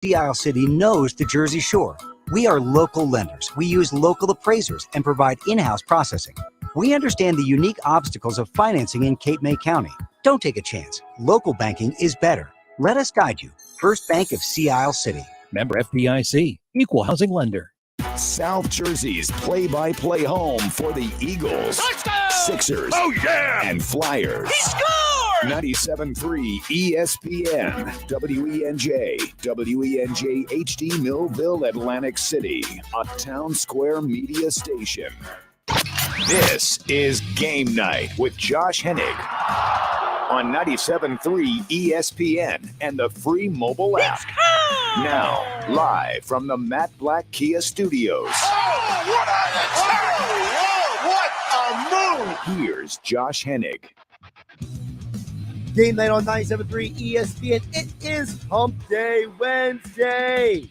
Sea Isle City knows the Jersey Shore. We are local lenders. We use local appraisers and provide in-house processing. We understand the unique obstacles of financing in Cape May County. Don't take a chance. Local banking is better. Let us guide you. First Bank of Sea Isle City. Member FDIC, Equal Housing Lender. South Jersey's play-by-play home for the Eagles, Touchdown! Sixers, and Flyers. He scored! 97.3 ESPN, WENJ, WENJ HD Millville, Atlantic City, a Town Square media station. This is Game Night with Josh Hennig on 97.3 ESPN and the free mobile app. Now, live from the Matt Black Kia Studios. What a move! Here's Josh Hennig. Game Night on 97.3 ESPN. It is Hump Day Wednesday.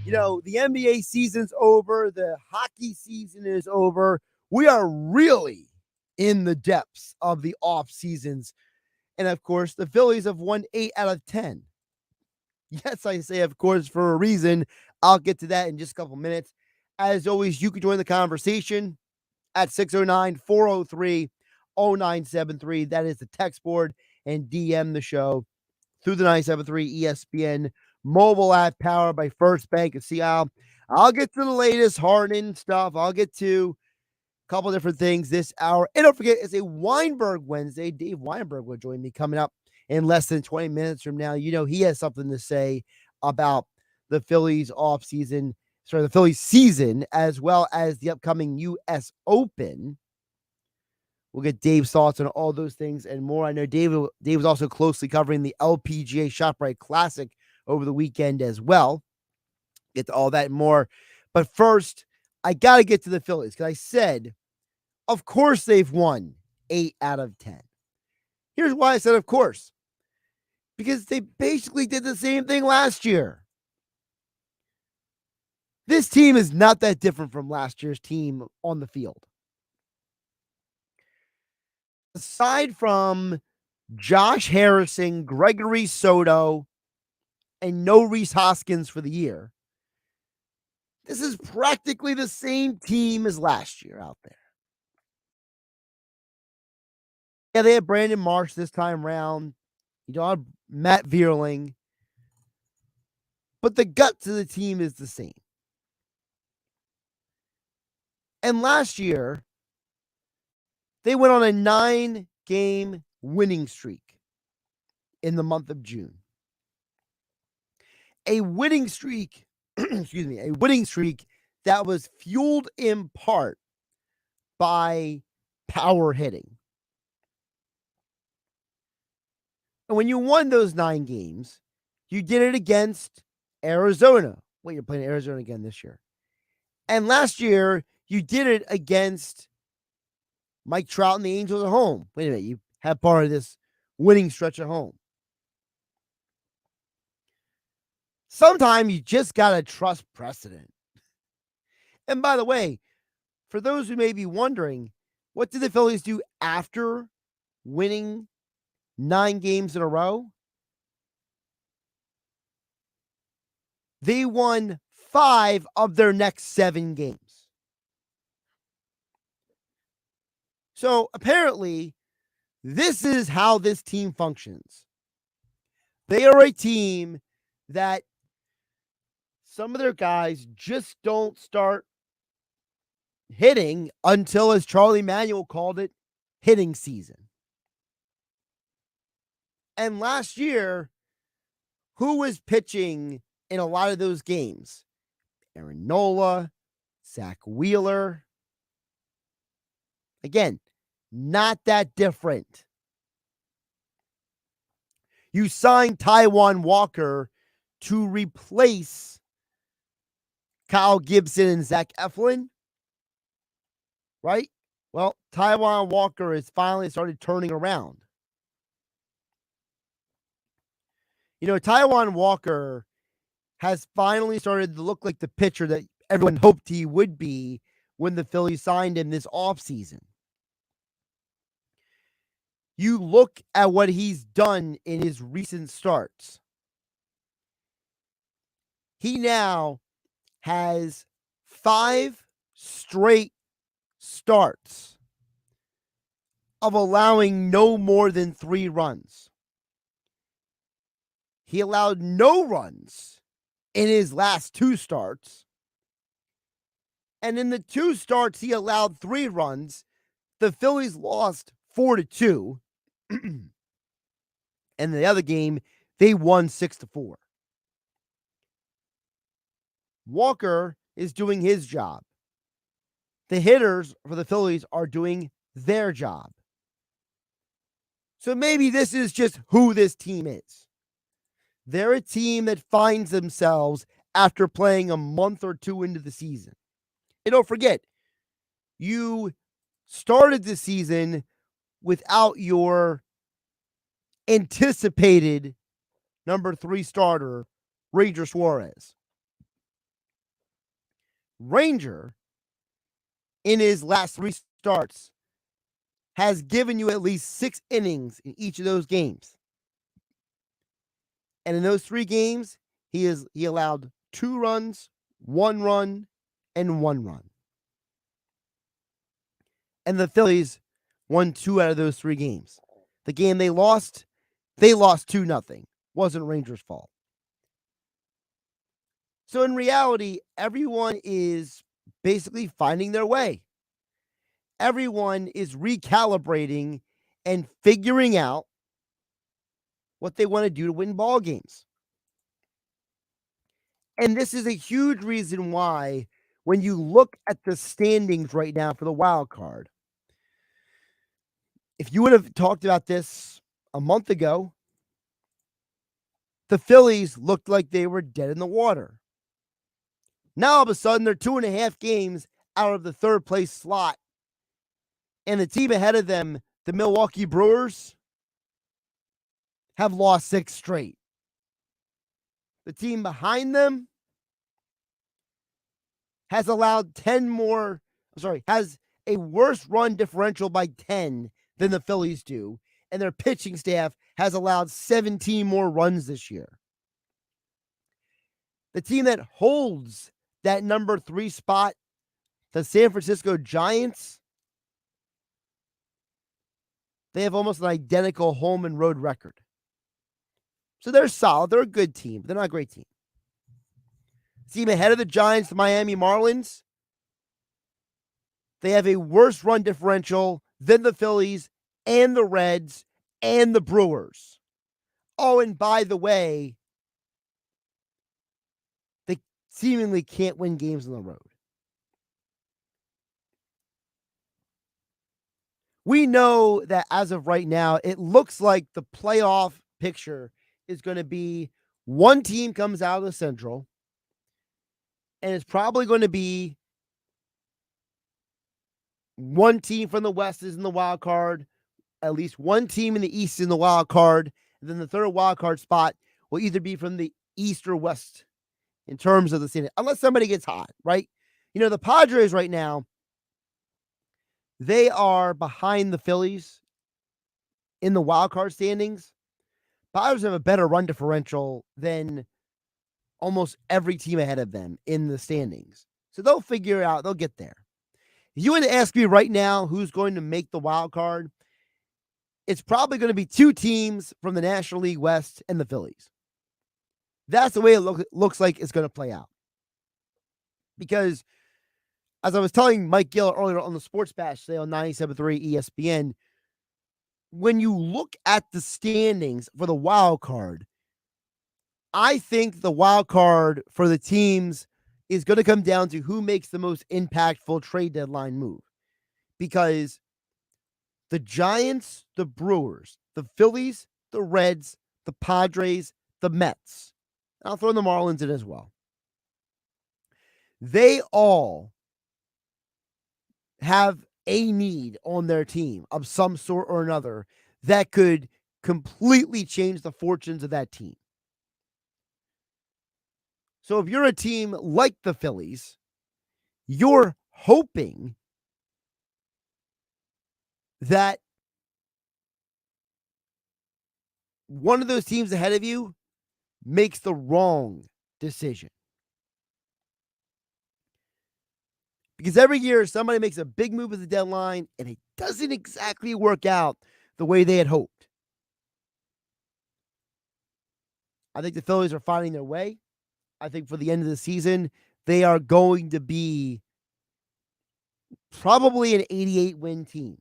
You know, the NBA season's over. The hockey season is over. We are really in the depths of the off seasons. And of course, the Phillies have won 8 out of 10. Yes, I say, of course, for a reason. I'll get to that in just a couple minutes. As always, you can join the conversation at 609-403-0973. That is the text board, and DM the show through the 97.3 ESPN mobile app powered by First Bank of Sea Isle. I'll get to the latest Harden stuff. I'll get to a couple different things this hour. And don't forget, it's a Weinberg Wednesday. Dave Weinberg will join me coming up in less than 20 minutes from now. You know, he has something to say about the Phillies the Phillies season, as well as the upcoming U.S. Open. We'll get Dave's thoughts on all those things and more. I know Dave was also closely covering the LPGA ShopRite Classic over the weekend as well. Get to all that and more. But first, I got to get to the Phillies because I said, of course they've won 8 out of 10. Here's why I said of course. Because they basically did the same thing last year. This team is not that different from last year's team on the field. Aside from Josh Harrison, Gregory Soto, and no Rhys Hoskins for the year, this is practically the same team as last year out there. Yeah, they had Brandon Marsh this time around. You don't have Matt Vierling. But the guts of the team is the same. And last year, they went on a 9-game winning streak in the month of June. A winning streak, a winning streak that was fueled in part by power hitting. And when you won those 9 games, you did it against Arizona. Wait, you're playing Arizona again this year. And last year, you did it against Mike Trout and the Angels at home. Wait a minute, you had part of this winning stretch at home. Sometimes you just got to trust precedent. And by the way, for those who may be wondering, what did the Phillies do after winning 9 games in a row? They won 5 of their next 7 games. So apparently, this is how this team functions. They are a team that some of their guys just don't start hitting until, as Charlie Manuel called it, hitting season. And last year, who was pitching in a lot of those games? Aaron Nola, Zach Wheeler. Again, not that different. You signed Taijuan Walker to replace Kyle Gibson and Zach Eflin, right? Well, Taijuan Walker has finally started turning around. You know, Taijuan Walker has finally started to look like the pitcher that everyone hoped he would be when the Phillies signed him this offseason. You look at what he's done in his recent starts. He now has 5 straight starts of allowing no more than 3 runs. He allowed no runs in his last 2 starts. And in the 2 starts he allowed 3 runs, the Phillies lost 4-2. And the other game, they won 6-4. Walker is doing his job. The hitters for the Phillies are doing their job. So maybe this is just who this team is. They're a team that finds themselves after playing a month or 2 into the season. And don't forget, you started the season without your anticipated number 3 starter, Ranger Suarez. Ranger, in his last 3 starts, has given you at least 6 innings in each of those games. And in those 3 games, he allowed 2 runs, 1 run, and 1 run. And the Phillies won 2 out of those 3 games. The game they lost 2-0. Wasn't Rangers' fault. So in reality, everyone is basically finding their way. Everyone is recalibrating and figuring out what they want to do to win ball games. And this is a huge reason why, when you look at the standings right now for the wild card, if you would have talked about this a month ago, the Phillies looked like they were dead in the water. Now all of a sudden they're 2.5 games out of the 3rd place slot. And the team ahead of them, the Milwaukee Brewers, have lost 6 straight. The team behind them has allowed has a worse run differential by 10 than the Phillies do. And their pitching staff has allowed 17 more runs this year. The team that holds that number 3 spot, the San Francisco Giants, they have almost an identical home and road record. So they're solid. They're a good team, but they're not a great team. Team ahead of the Giants, the Miami Marlins, they have a worse run differential than the Phillies and the Reds and the Brewers. Oh, and by the way, they seemingly can't win games on the road. We know that as of right now, it looks like the playoff picture is going to be one team comes out of the Central, and it's probably going to be one team from the West is in the wild card, at least one team in the East in the wild card, and then the third wild card spot will either be from the East or West in terms of the standing, unless somebody gets hot, right? You know, the Padres right now, they are behind the Phillies in the wild card standings. Padres have a better run differential than almost every team ahead of them in the standings. So they'll figure it out. They'll get there. If you were to ask me right now who's going to make the wild card, it's probably going to be 2 teams from the National League West and the Phillies. That's the way it looks like it's going to play out. Because as I was telling Mike Gill earlier on the Sports Bash today on 97.3 ESPN, when you look at the standings for the wild card, I think the wild card for the teams is going to come down to who makes the most impactful trade deadline move. Because the Giants, the Brewers, the Phillies, the Reds, the Padres, the Mets, I'll throw the Marlins in as well. They all have a need on their team of some sort or another that could completely change the fortunes of that team. So if you're a team like the Phillies, you're hoping that one of those teams ahead of you makes the wrong decision. Because every year somebody makes a big move at the deadline and it doesn't exactly work out the way they had hoped. I think the Phillies are finding their way. I think for the end of the season, they are going to be probably an 88-win team.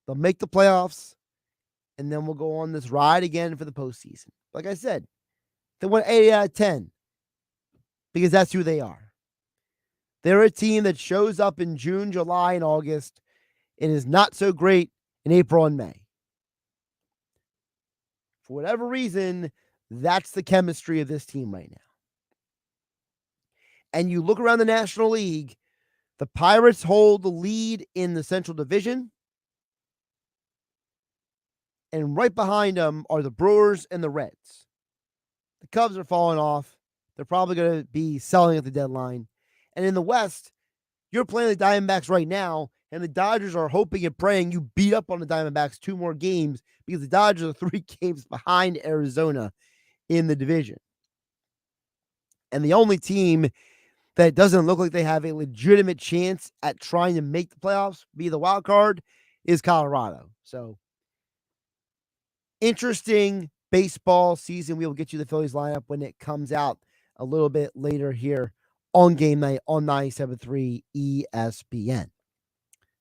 They'll make the playoffs, and then we'll go on this ride again for the postseason. Like I said, they won 8 out of 10 because that's who they are. They're a team that shows up in June, July, and August and is not so great in April and May. For whatever reason, that's the chemistry of this team right now. And you look around the National League, the Pirates hold the lead in the Central Division. And right behind them are the Brewers and the Reds. The Cubs are falling off. They're probably going to be selling at the deadline. And in the West, you're playing the Diamondbacks right now, and the Dodgers are hoping and praying you beat up on the Diamondbacks 2 more games because the Dodgers are 3 games behind Arizona in the division. And the only team that doesn't look like they have a legitimate chance at trying to make the playoffs, be the wild card, is Colorado. So, interesting baseball season. We will get you the Phillies lineup when it comes out a little bit later here on Game Night on 97.3 ESPN.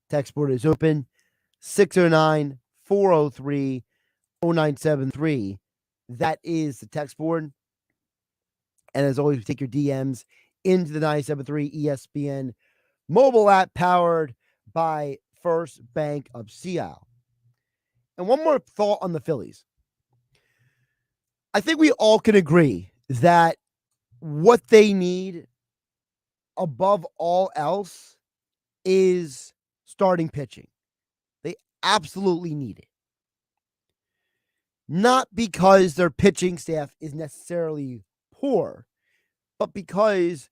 Text board is open, 609-403-0973. That is the text board. And as always, we take your DMs into the 97.3 ESPN mobile app powered by First Bank of Seattle. And one more thought on the Phillies. I think we all can agree that what they need above all else is starting pitching. They absolutely need it. Not because their pitching staff is necessarily poor, but because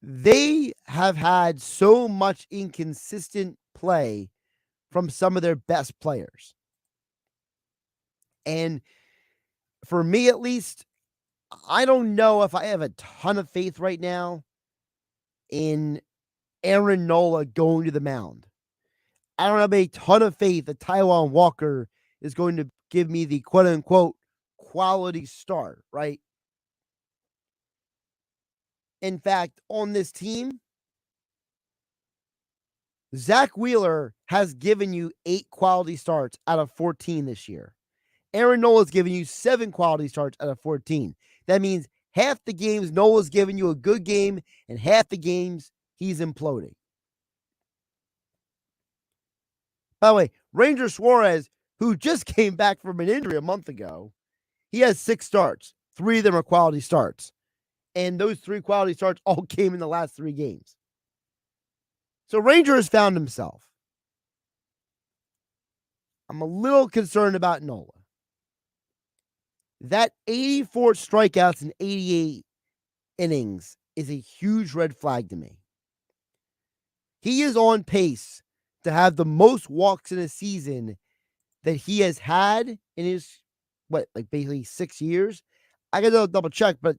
they have had so much inconsistent play from some of their best players. And for me, at least, I don't know if I have a ton of faith right now in Aaron Nola going to the mound. I don't have a ton of faith that Taijuan Walker is going to give me the quote-unquote quality start, right? In fact, on this team, Zach Wheeler has given you 8 quality starts out of 14 this year. Aaron Nola's given you 7 quality starts out of 14. That means half the games Nola's given you a good game, and half the games he's imploding. By the way, Ranger Suarez, who just came back from an injury a month ago, he has 6 starts. 3 of them are quality starts. And those 3 quality starts all came in the last 3 games. So Ranger has found himself. I'm a little concerned about Nola. That 84 strikeouts in 88 innings is a huge red flag to me. He is on pace to have the most walks in a season that he has had in his, basically 6 years. I got to double check, but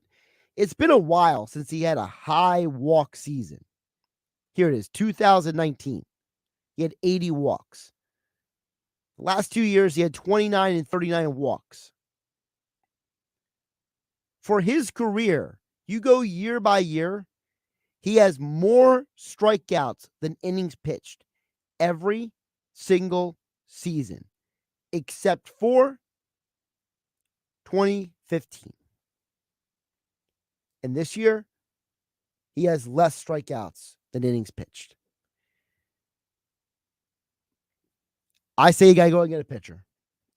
it's been a while since he had a high walk season. Here it is, 2019. He had 80 walks. The last 2 years, he had 29 and 39 walks. For his career, you go year by year, he has more strikeouts than innings pitched every single season, except for 2015. And this year, he has less strikeouts than innings pitched. I say you got to go and get a pitcher.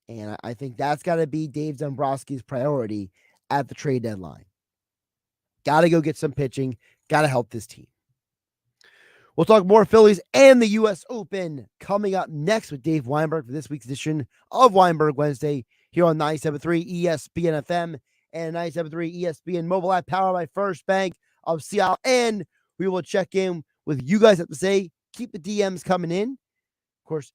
And I think that's got to be Dave Dombrowski's priority at the trade deadline. Got to go get some pitching. Got to help this team. We'll talk more Phillies and the U.S. Open coming up next with Dave Weinberg for this week's edition of Weinberg Wednesday here on 97.3 ESPN FM and 97.3 ESPN mobile app powered by First Bank of Seattle. And we will check in with you guys have to say. Keep the DMs coming in. Of course,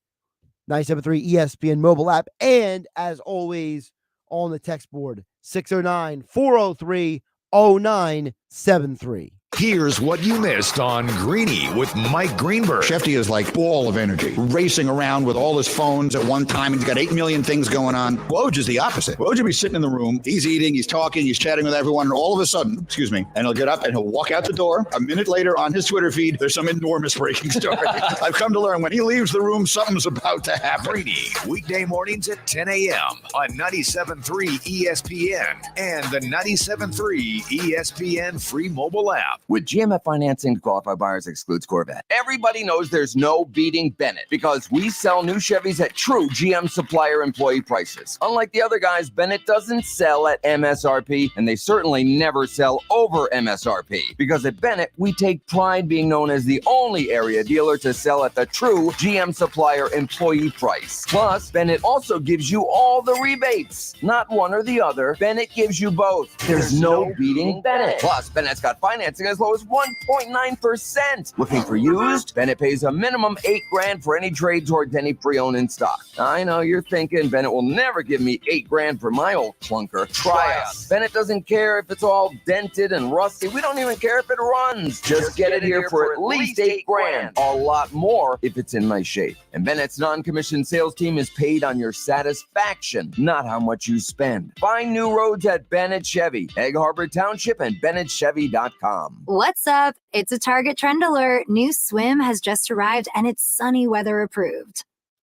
97.3 ESPN mobile app. And as always, on the text board, 609-403-0973. Here's what you missed on Greeny with Mike Greenberg. Shefty is like ball of energy, racing around with all his phones at one time. He's got 8 million things going on. Woj is the opposite. Woj will be sitting in the room. He's eating, he's talking, he's chatting with everyone. And all of a sudden, and he'll get up and he'll walk out the door. A minute later on his Twitter feed, there's some enormous breaking story. I've come to learn when he leaves the room, something's about to happen. Greeny, weekday mornings at 10 a.m. on 97.3 ESPN and the 97.3 ESPN free mobile app. With GMF financing to qualify buyers excludes Corvette. Everybody knows there's no beating Bennett because we sell new Chevys at true GM supplier employee prices. Unlike the other guys, Bennett doesn't sell at MSRP, and they certainly never sell over MSRP. Because at Bennett, we take pride being known as the only area dealer to sell at the true GM supplier employee price. Plus, Bennett also gives you all the rebates. Not one or the other. Bennett gives you both. There's no beating Bennett. Plus, Bennett's got financing as low as 1.9%. Looking for used? Bennett pays a minimum $8,000 for any trade towards any pre-owned in stock. I know you're thinking Bennett will never give me $8,000 for my old clunker. Try us. Bennett doesn't care if it's all dented and rusty. We don't even care if it runs. Just get it here for at least $8,000. A lot more if it's in nice shape. And Bennett's non-commissioned sales team is paid on your satisfaction, not how much you spend. Find new roads at Bennett Chevy, Egg Harbor Township, and BennettChevy.com. What's up? It's a Target trend alert. New swim has just arrived and it's sunny weather approved.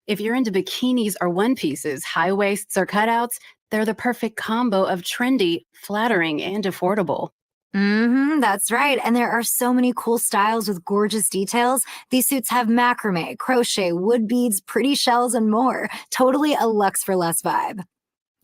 If you're into bikinis or one pieces, high waists or cutouts, they're the perfect combo of trendy, flattering, and affordable. That's right. And there are so many cool styles with gorgeous details. These suits have macrame, crochet, wood beads, pretty shells, and more. Totally a luxe for less vibe.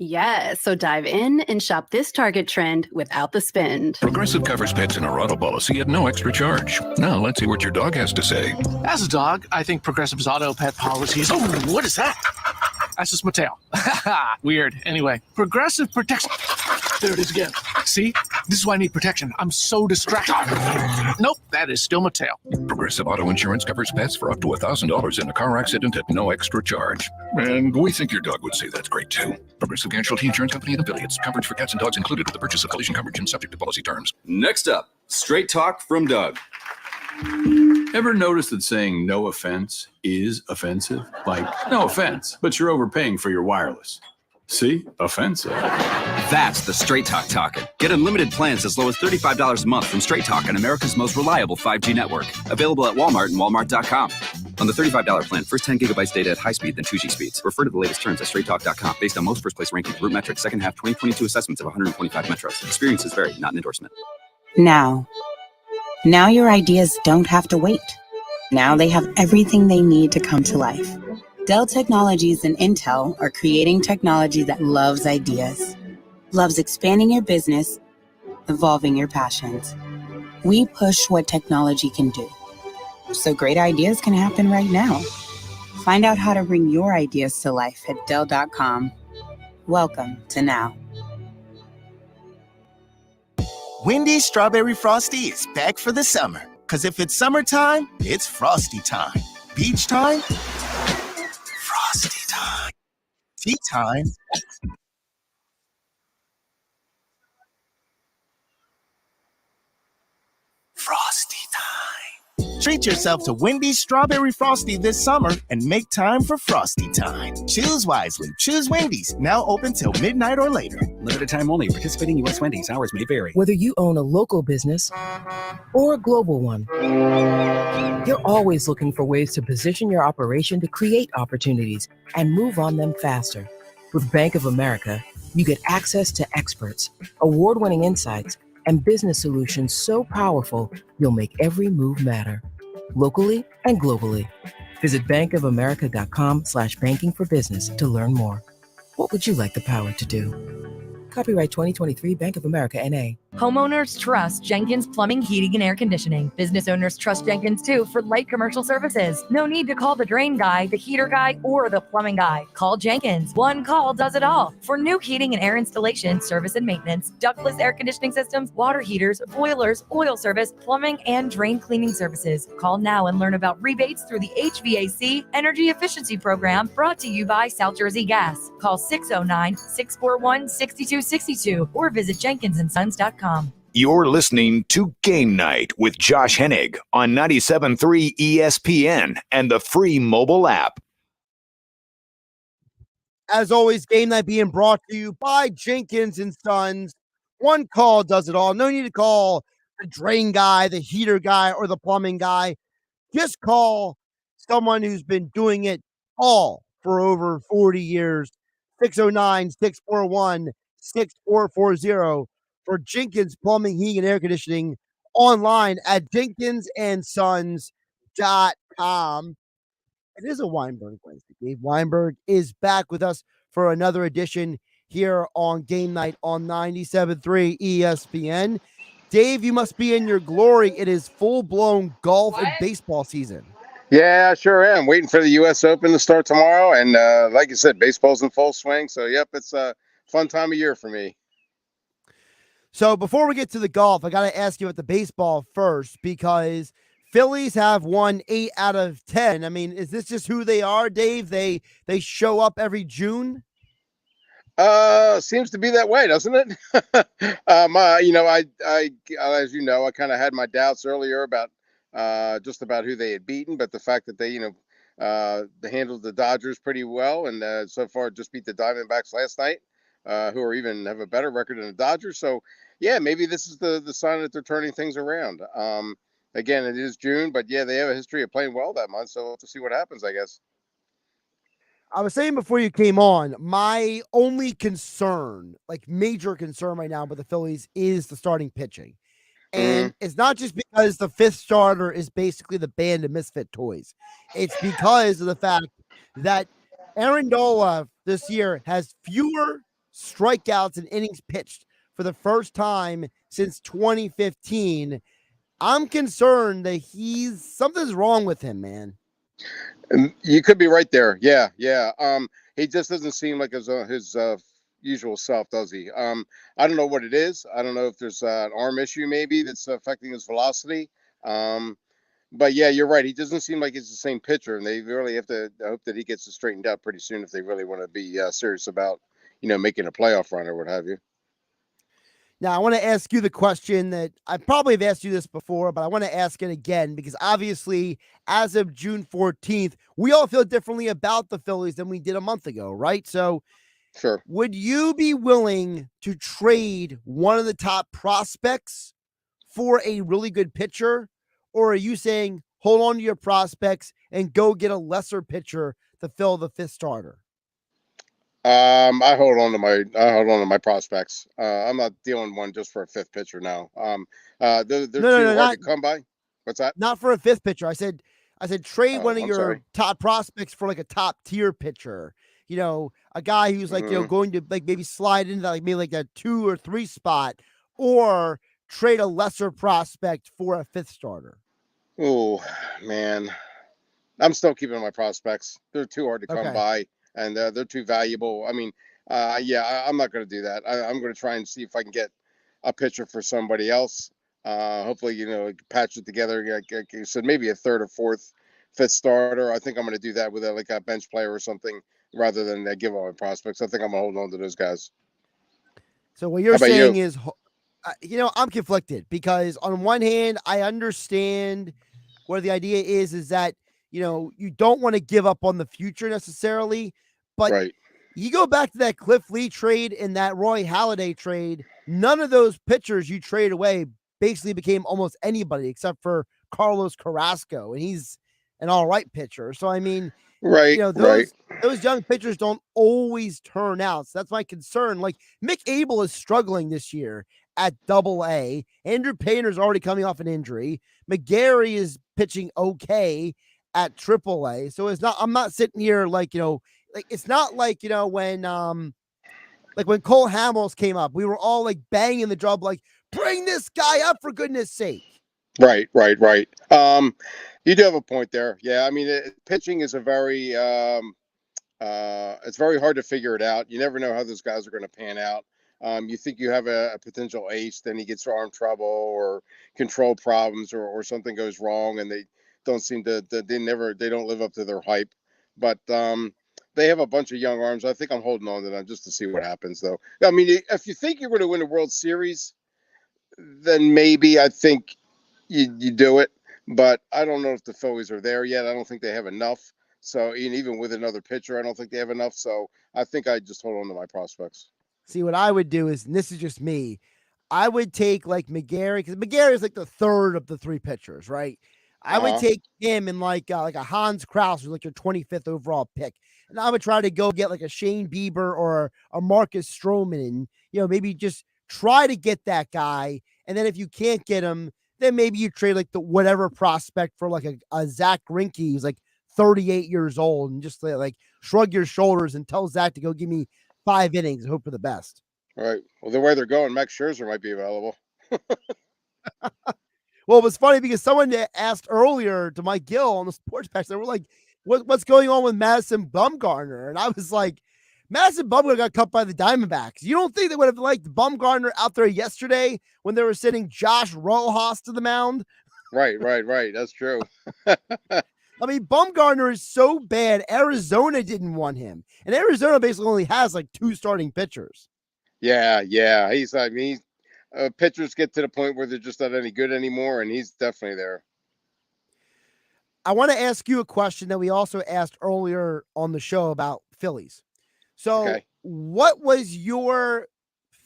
Yeah, so dive in and shop this Target trend without the spend. Progressive covers pets in our auto policy at no extra charge. Now let's see what your dog has to say. As a dog, I think Progressive's auto pet policies. Oh, what is that? That's just my tail. Weird. Anyway, Progressive protects. There it is again. See? This is why I need protection. I'm so distracted. Nope, that is still my tail. Progressive Auto Insurance covers pets for up to $1,000 in a car accident at no extra charge. And we think your dog would say that's great too. Progressive Casualty Insurance Company and affiliates. Coverage for cats and dogs included with the purchase of collision coverage and subject to policy terms. Next up, Straight Talk from Doug. Ever notice that saying no offense is offensive? Like, no offense, but you're overpaying for your wireless. See? Offensive. That's the Straight Talk talking. Get unlimited plans as low as $35 a month from Straight Talk on America's most reliable 5G network. Available at Walmart and Walmart.com. On the $35 plan, first 10 gigabytes data at high speed, then 2G speeds. Refer to the latest terms at straighttalk.com. Based on most first place rankings, Root Metrics, second half 2022 assessments of 125 metros. Experiences vary, not an endorsement. Now your ideas don't have to wait. Now they have everything they need to come to life. Dell Technologies and Intel are creating technology that loves ideas, loves expanding your business, evolving your passions. We push what technology can do, so great ideas can happen right now. Find out how to bring your ideas to life at Dell.com. Welcome to Now. Wendy's Strawberry Frosty is back for the summer. Because if it's summertime, it's Frosty time. Beach time, Frosty time. Tea time, Frosty time. Treat yourself to Wendy's Strawberry Frosty this summer and make time for Frosty time. Choose wisely. Choose Wendy's. Now open till midnight or later. Limited time only. Participating U.S. Wendy's. Hours may vary. Whether you own a local business or a global one, you're always looking for ways to position your operation to create opportunities and move on them faster. With Bank of America, you get access to experts, award-winning insights, and business solutions so powerful, you'll make every move matter. Locally and globally. Visit bankofamerica.com/banking for business to learn more. What would you like the power to do? Copyright 2023 Bank of America, N.A. Homeowners trust Jenkins Plumbing, Heating, and Air Conditioning. Business owners trust Jenkins, too, for light commercial services. No need to call the drain guy, the heater guy, or the plumbing guy. Call Jenkins. One call does it all. For new heating and air installation, service and maintenance, ductless air conditioning systems, water heaters, boilers, oil service, plumbing, and drain cleaning services. Call now and learn about rebates through the HVAC Energy Efficiency Program brought to you by South Jersey Gas. Call 609-641-6262 or visit jenkinsandsons.com. You're listening to Game Night with Josh Hennig on 97.3 ESPN and the free mobile app. As always, Game Night being brought to you by Jenkins and Sons. One call does it all. No need to call the drain guy, the heater guy, or the plumbing guy. Just call someone who's been doing it all for over 40 years. 609-641-6440 for Jenkins Plumbing, Heating, and Air Conditioning online at jenkinsandsons.com. It is a Weinberg Wednesday. Dave Weinberg is back with us for another edition here on Game Night on 97.3 ESPN. Dave, you must be in your glory. It is full-blown golf and baseball season. Yeah, I sure am. Waiting for the U.S. Open to start tomorrow. And like you said, baseball's in full swing. So, yep, it's a fun time of year for me. So before we get to the golf, I got to ask you about the baseball first because Phillies have won 8 out of 10. I mean, is this just who they are, Dave? They show up every June? Seems to be that way, doesn't it? I as you know, I kind of had my doubts earlier about just about who they had beaten, but the fact that they they handled the Dodgers pretty well, and so far just beat the Diamondbacks last night, who are even have a better record than the Dodgers. So yeah, maybe this is the sign that they're turning things around. Again, it is June, but yeah, they have a history of playing well that month, so we'll have to see what happens, I guess. I was saying before you came on, my only concern, like major concern right now with the Phillies is the starting pitching. And it's not just because the fifth starter is basically the band of misfit toys. It's because of the fact that Amendola this year has fewer strikeouts and innings pitched for the first time since 2015. I'm concerned that something's wrong with him, man. You could be right there. Yeah. He just doesn't seem like his usual self, does he? I don't know what it is. I don't know if there's an arm issue maybe that's affecting his velocity. But yeah, you're right. He doesn't seem like he's the same pitcher, and they really have to hope that he gets it straightened out pretty soon if they really want to be serious about making a playoff run or what have you. Now, I want to ask you the question that I probably have asked you this before, but I want to ask it again because obviously, as of June 14th, we all feel differently about the Phillies than we did a month ago, right? So, sure. Would you be willing to trade one of the top prospects for a really good pitcher? Or are you saying hold on to your prospects and go get a lesser pitcher to fill the fifth starter? I hold on to my prospects. I'm not dealing one just for a fifth pitcher now. They're too hard to come by. What's that? Not for a fifth pitcher. I said trade one of your top prospects for like a top tier pitcher. A guy who's like, going to like maybe slide into that, like maybe like a 2 or 3 spot, or trade a lesser prospect for a fifth starter. Oh man, I'm still keeping my prospects. They're too hard to come by. And they're too valuable. I mean, I'm not going to do that. I'm going to try and see if I can get a pitcher for somebody else. Hopefully, patch it together. Like you said, maybe a third or fourth, fifth starter. I think I'm going to do that with like a bench player or something rather than give all my prospects. I think I'm going to hold on to those guys. So what you're saying is, I'm conflicted because on one hand, I understand where the idea is that, you don't want to give up on the future necessarily, but you go back to that Cliff Lee trade and that Roy Halladay trade, none of those pitchers you trade away basically became almost anybody except for Carlos Carrasco, and he's an all right pitcher. So, I mean, those young pitchers don't always turn out. So that's my concern. Like Mick Abel is struggling this year at Double-A. Andrew Painter's already coming off an injury. McGarry is pitching okay at Triple-A. So I'm not sitting here like, it's not like, when Cole Hamels came up, we were all like banging the drum, like bring this guy up for goodness sake. Right. You do have a point there. Yeah. I mean, pitching is a very, it's very hard to figure it out. You never know how those guys are going to pan out. You think you have a potential ace, then he gets arm trouble or control problems or something goes wrong and they don't seem to, they don't live up to their hype, but they have a bunch of young arms. I think I'm holding on to them just to see what happens though. I mean, if you think you're going to win a World Series, then maybe I think you do it. But I don't know if the Phillies are there yet. I don't think they have enough. So even with another pitcher, I don't think they have enough. So I think I just hold on to my prospects. See, what I would do is, and this is just me, I would take like McGarry, because McGarry is like the third of the three pitchers, right? I would take him in like a Hans Krause, who's like your 25th overall pick, and I would try to go get like a Shane Bieber or a Marcus Stroman, and maybe just try to get that guy. And then if you can't get him, then maybe you trade like the whatever prospect for like a Zach Greinke who's like 38 years old, and just like shrug your shoulders and tell Zach to go give me 5 innings and hope for the best. All right. Well, the way they're going, Max Scherzer might be available. Well, it was funny because someone asked earlier to Mike Gill on the Sports Patch, they were like, what's going on with Madison Bumgarner? And I was like, Madison Bumgarner got cut by the Diamondbacks. You don't think they would have liked Bumgarner out there yesterday when they were sending Josh Rojas to the mound? Right. That's true. I mean, Bumgarner is so bad. Arizona didn't want him. And Arizona basically only has like 2 starting pitchers. Yeah. Pitchers get to the point where they're just not any good anymore, and he's definitely there. I want to ask you a question that we also asked earlier on the show about Phillies. So what was your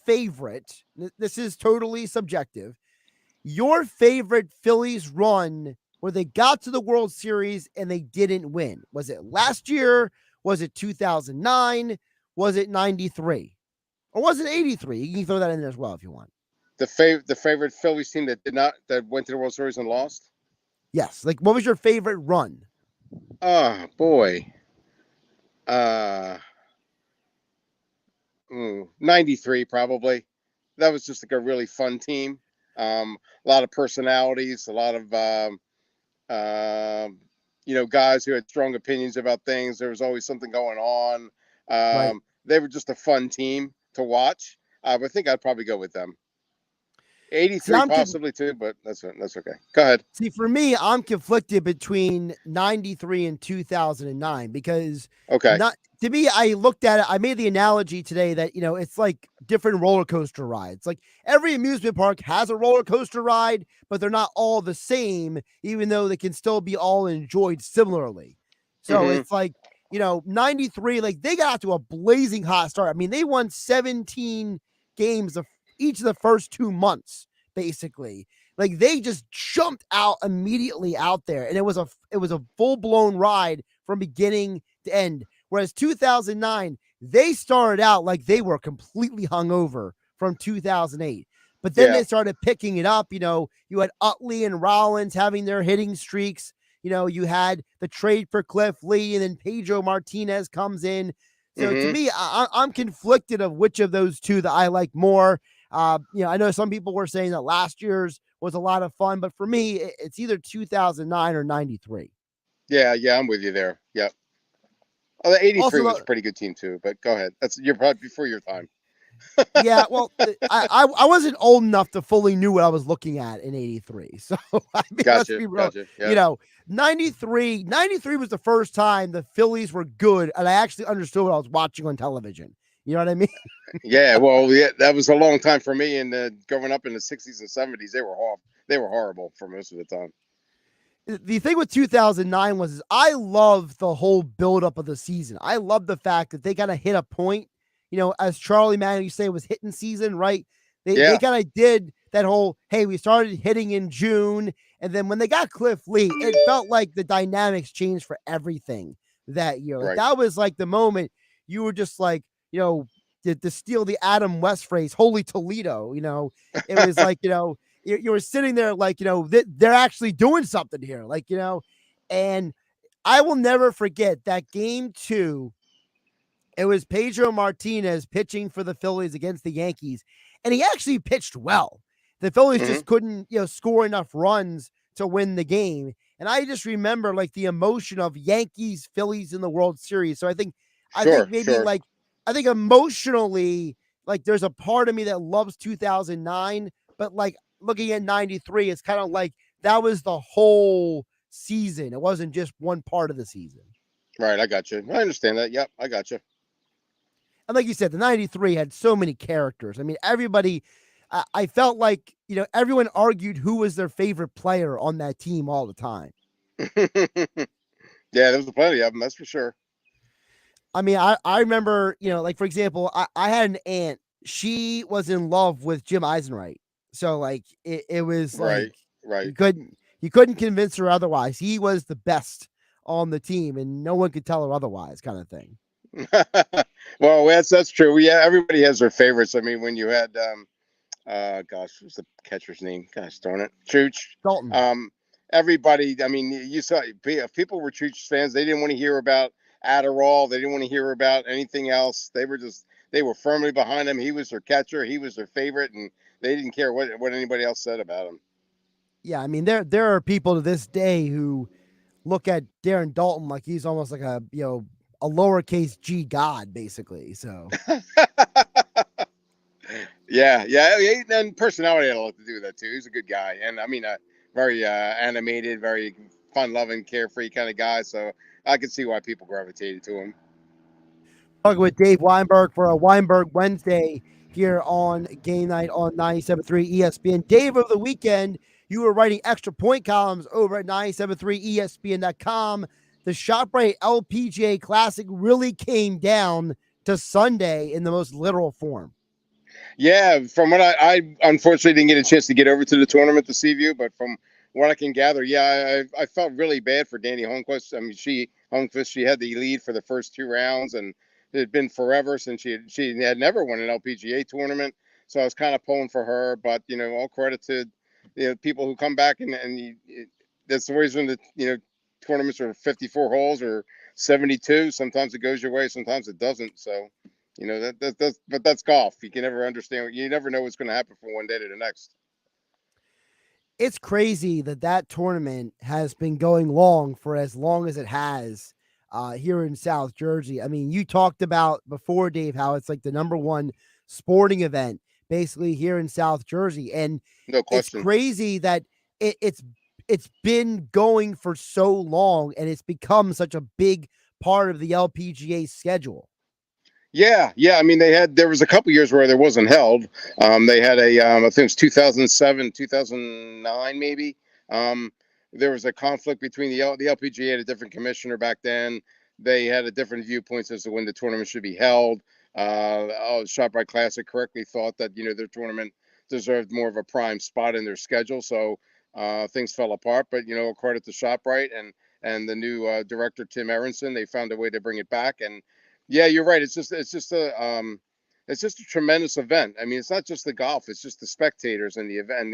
favorite? This is totally subjective. Your favorite Phillies run where they got to the World Series and they didn't win? Was it last year? Was it 2009? Was it 93? Or was it 83? You can throw that in there as well if you want. The favorite Phillies team that went to the World Series and lost? Yes. Like, what was your favorite run? Oh, boy. 93 probably. That was just like a really fun team. A lot of personalities, a lot of guys who had strong opinions about things. There was always something going on. They were just a fun team to watch. I think I'd probably go with them. 83 possibly too, but that's okay. Go ahead. See, for me, I'm conflicted between 93 and 2009 because to me, I looked at it. I made the analogy today that, it's like different roller coaster rides. Like every amusement park has a roller coaster ride, but they're not all the same, even though they can still be all enjoyed similarly. So it's like, 93, like they got to a blazing hot start. I mean, they won 17 games of each of the first 2 months, basically. Like they just jumped out immediately out there, and it was a full-blown ride from beginning to end. Whereas 2009, they started out like they were completely hungover from 2008. But then they started picking it up. You had Utley and Rollins having their hitting streaks. You had the trade for Cliff Lee, and then Pedro Martinez comes in. So to me, I'm conflicted of which of those two that I like more. I know some people were saying that last year's was a lot of fun, but for me, it's either 2009 or 93. Yeah, I'm with you there. Yep. Oh, the 83 was a pretty good team too, but go ahead. You're probably before your time. Yeah, well, I wasn't old enough to fully knew what I was looking at in 83. So I mean, let's be real. Yeah. 93 was the first time the Phillies were good, and I actually understood what I was watching on television. You know what I mean? Yeah, well, that was a long time for me. And growing up in the 60s and 70s, they were horrible for most of the time. The thing with 2009 was I love the whole buildup of the season. I love the fact that they kind of hit a point, as Charlie Mann used to say, it was hitting season, right? They kind of did that whole, hey, we started hitting in June. And then when they got Cliff Lee, it felt like the dynamics changed for everything that year. Like, that was like the moment you were just like, to steal the Adam West phrase, holy Toledo, it was like, you were sitting there like, they're actually doing something here. Like, and I will never forget that game 2. It was Pedro Martinez pitching for the Phillies against the Yankees. And he actually pitched well. The Phillies just couldn't, score enough runs to win the game. And I just remember like the emotion of Yankees, Phillies in the World Series. So I think emotionally, like there's a part of me that loves 2009, but like looking at 93, it's kind of like that was the whole season. It wasn't just one part of the season. Right. I got you. I understand that. Yep. I got you. And like you said, the 93 had so many characters. I mean, everybody, I felt like, everyone argued who was their favorite player on that team all the time. Yeah, there was plenty of them, that's for sure. I mean, I remember, like, for example, I had an aunt. She was in love with Jim Eisenreich. So, like, it was Right, like right. you couldn't convince her otherwise. He was the best on the team, and no one could tell her otherwise, kind of thing. Well, that's true. Yeah, everybody has their favorites. I mean, when you had gosh, what's the catcher's name? Gosh darn it, Chooch. Dalton. Everybody. I mean, you saw if people were Chooch fans. They didn't want to hear about Adderall. They didn't want to hear about anything else. They were firmly behind him. He was their catcher. He was their favorite, and they didn't care what anybody else said about him. Yeah, I mean, there are people to this day who look at Darren Dalton like he's almost like a lowercase G god, basically. So Yeah, and personality had a lot to do with that too. He's a good guy, and I mean, very animated, very fun-loving, carefree kind of guy. So I can see why people gravitated to him. talking with Dave Weinberg for a Weinberg Wednesday here on Game Night on 97.3 ESPN. Dave, over the weekend, you were writing extra point columns over at 97.3ESPN.com. The ShopRite LPGA Classic really came down to Sunday in the most literal form. Yeah, from what I unfortunately didn't get a chance to get over to the tournament to see you, but from what I can gather, yeah, I felt really bad for Danny Holmquist. I mean, she had the lead for the first 2 rounds, and it had been forever since she had never won an LPGA tournament. So I was kind of pulling for her, but all credit to people who come back and that's the reason that tournaments are 54 holes or 72. Sometimes it goes your way, sometimes it doesn't. So. But that's golf. You can never understand. You never know what's going to happen from one day to the next. It's crazy that tournament has been going long as it has here in South Jersey. I mean, you talked about before, Dave, how it's like the number one sporting event basically here in South Jersey. And no question. It's crazy that it's been going for so long and it's become such a big part of the LPGA schedule. Yeah. I mean, there was a couple years where there wasn't held. They had I think it was 2007, 2009, maybe. There was a conflict between the LPGA had a different commissioner back then. They had a different viewpoints as to when the tournament should be held. ShopRite Classic correctly thought that their tournament deserved more of a prime spot in their schedule, so things fell apart. But credit to ShopRite and the new director Tim Aronson, they found a way to bring it back. And yeah, you're right. It's just a tremendous event. I mean, it's not just the golf; it's just the spectators and the event, and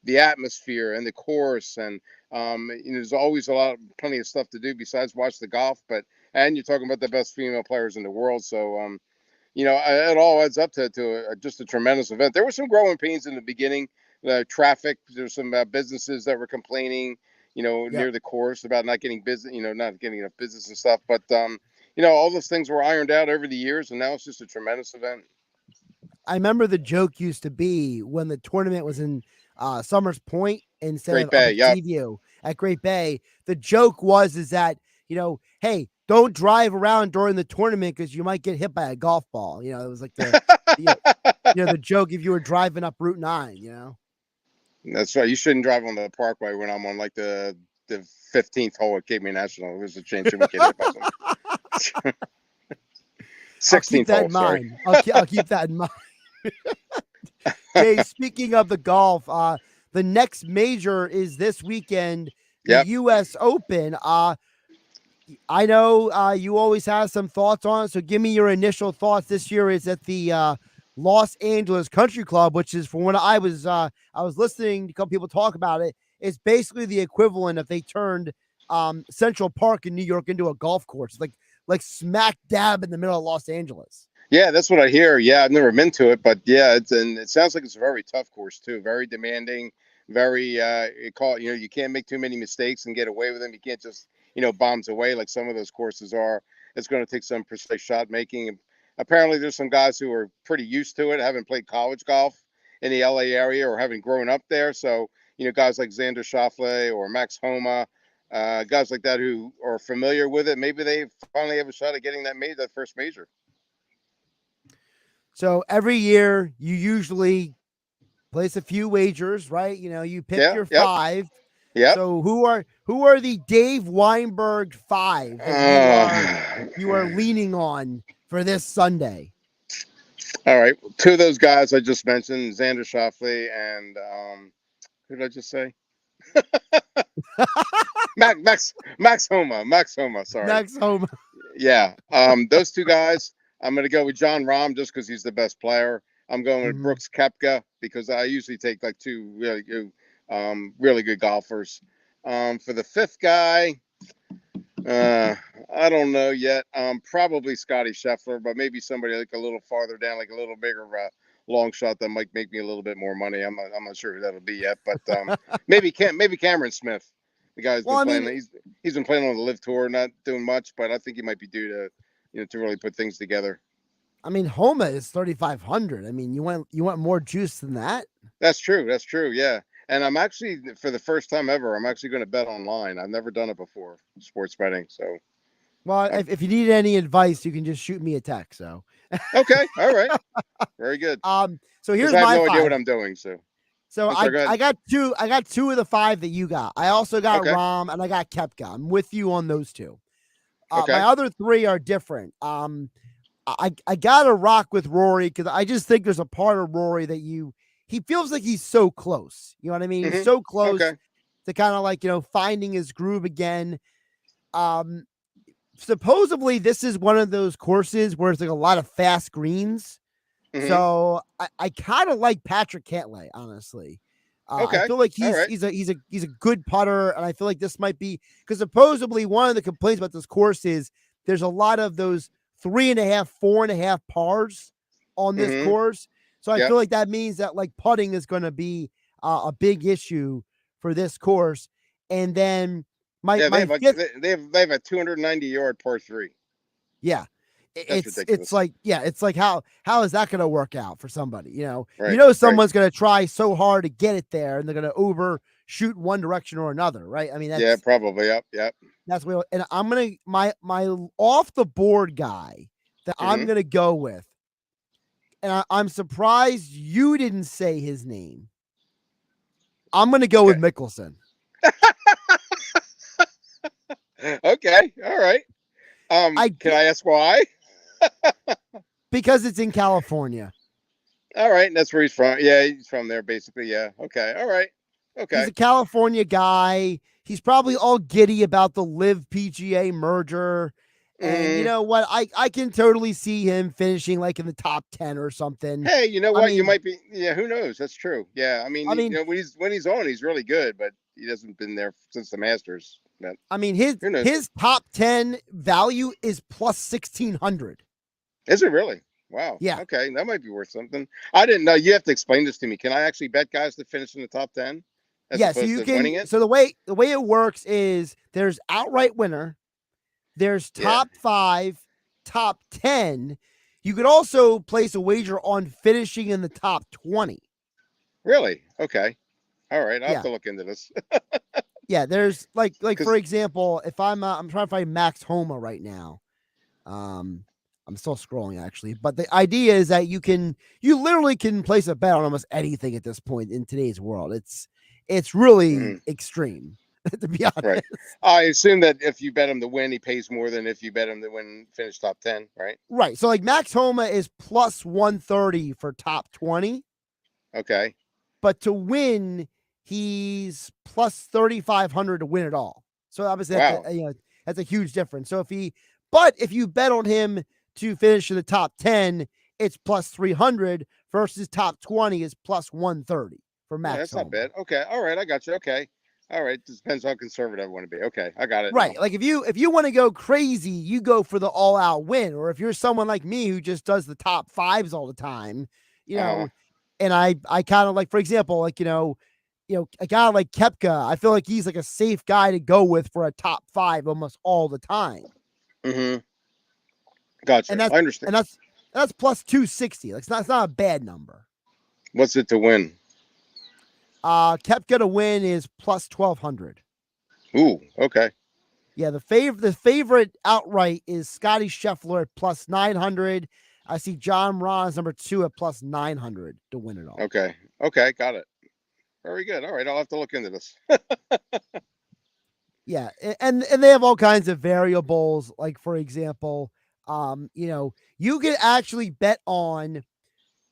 the atmosphere and the course, and there's always plenty of stuff to do besides watch the golf. And you're talking about the best female players in the world, so it all adds up to just a tremendous event. There were some growing pains in the beginning. Traffic. There's some businesses that were complaining, near the course about not getting business, not getting enough business and stuff. But all those things were ironed out over the years, and now it's just a tremendous event. I remember the joke used to be when the tournament was in Summers Point instead Great of Bay, up at Seaview at Great Bay. The joke is that, hey, don't drive around during the tournament because you might get hit by a golf ball. It was like the joke if you were driving up Route 9, That's right. You shouldn't drive on the Parkway when I'm on like the 15th hole at Cape May National. There's a chance you would get hit by something. 16th hole, sorry. I'll keep that in mind. Jay, speaking of the golf, the next major is this weekend, the U.S. Open. I know you always have some thoughts on it, so give me your initial thoughts. This year is at the Los Angeles Country Club, which is, from when I was listening to a couple people talk about it, it's basically the equivalent if they turned Central Park in New York into a golf course, like smack dab in the middle of Los Angeles. Yeah, that's what I hear. Yeah, I've never been to it, but yeah, it sounds like it's a very tough course too. Very demanding. Very you can't make too many mistakes and get away with them. You can't just bombs away like some of those courses are. It's going to take some precise shot making. And apparently, there's some guys who are pretty used to it, haven't played college golf in the LA area or haven't grown up there. So guys like Xander Schauffele or Max Homa, guys like that who are familiar with it. Maybe they finally have a shot at getting that first major. So every year you usually place a few wagers, right? You pick Yeah, your yep. 5. Yep. So who are the Dave Weinberg 5 that you are leaning on for this Sunday? All right. 2 of those guys I just mentioned, Xander Schauffele and who did I just say? Max Homa. Sorry. Max Homa. Yeah. Those 2 guys. I'm going to go with John Rahm just because he's the best player. I'm going with Brooks Koepka because I usually take like 2 really good golfers. For the 5th guy, I don't know yet. Probably Scotty Scheffler, but maybe somebody like a little farther down, like a little bigger long shot that might make me a little bit more money. I'm not sure who that'll be yet, but maybe Cameron Smith. The guy's been playing. He's been playing on the Live Tour, not doing much, but I think he might be due to to really put things together. I mean, Homa is 3,500. I mean, you want more juice than that? That's true. Yeah. And I'm actually, for the first time ever, I'm actually going to bet online. I've never done it before, sports betting. So, well, if you need any advice, you can just shoot me a text. So, okay, all right, very good. So here's I have my no 5. idea what I'm doing. So I got 2. I got 2 of the 5 that you got. I also got Rahm and I got Koepka. I'm with you on those 2. My other 3 are different. I gotta rock with Rory because I just think there's a part of Rory that he feels like he's so close. You know what I mean? He's so close to kind of like, finding his groove again. Supposedly this is one of those courses where it's like a lot of fast greens. So I kind of like Patrick Cantlay, honestly. I feel like he's a good putter, and I feel like this might be because supposedly one of the complaints about this course is there's a lot of those 3.5, 4.5 pars on this course. So I feel like that means that like putting is going to be a big issue for this course. And then they have a 290-yard par 3. Yeah. It's like how is that going to work out for somebody? Right, someone's going to try so hard to get it there, and they're going to overshoot one direction or another, right? I mean, that's, probably. Yep. That's what. And I'm gonna my off the board guy that I'm gonna go with, and I'm surprised you didn't say his name. I'm gonna go with Mickelson. Okay, all right. Can I ask why? Because it's in California. All right, that's where he's from. Yeah, he's from there, basically. Yeah. Okay. All right. Okay. He's a California guy. He's probably all giddy about the Live PGA merger. And you know what? I can totally see him finishing like in the top 10 or something. Hey, you know what? You might be. Yeah, who knows? That's true. Yeah, I mean, when he's on, he's really good, but he hasn't been there since the Masters. But, I mean, his top 10 value is plus 1,600. Is it really? Wow. Yeah. Okay, that might be worth something. I didn't know. You have to explain this to me. Can I actually bet guys to finish in the top 10? Yes, so you can. So the way it works is there's outright winner, there's top 5, top 10. You could also place a wager on finishing in the top 20. Really? Okay. All right. I'll have to look into this. Yeah, there's like for example, if I'm trying to find Max Homa right now. I'm still scrolling actually, but the idea is that you literally can place a bet on almost anything at this point in today's world. It's really extreme, to be honest. Right. I assume that if you bet him to win, he pays more than if you bet him to win, finish top 10, right? Right. So like Max Homa is plus 130 for top 20. Okay. But to win, he's plus 3,500 to win it all. So obviously that's a huge difference. So if you bet on him to finish in the top 10, it's plus 300 versus top 20 is plus 130 for Max. That's not bad. Okay. All right. I got you. Okay. All right. This depends how conservative I want to be. Okay. I got it. Right. Like if you want to go crazy, you go for the all out win. Or if you're someone like me who just does the top 5s all the time, and I kind of like, for example, like, a guy like Koepka, I feel like he's like a safe guy to go with for a top 5 almost all the time. Mm-hmm. Gotcha. And I understand. And that's plus 260. Like it's not a bad number. What's it to win? Koepka to win is plus 1,200. Ooh, okay. Yeah, the favorite outright is Scotty Scheffler at plus 900. I see John Rahm's number 2 at plus 900 to win it all. Okay. Okay, got it. Very good. All right, I'll have to look into this. Yeah, and they have all kinds of variables. Like, for example, you can actually bet on.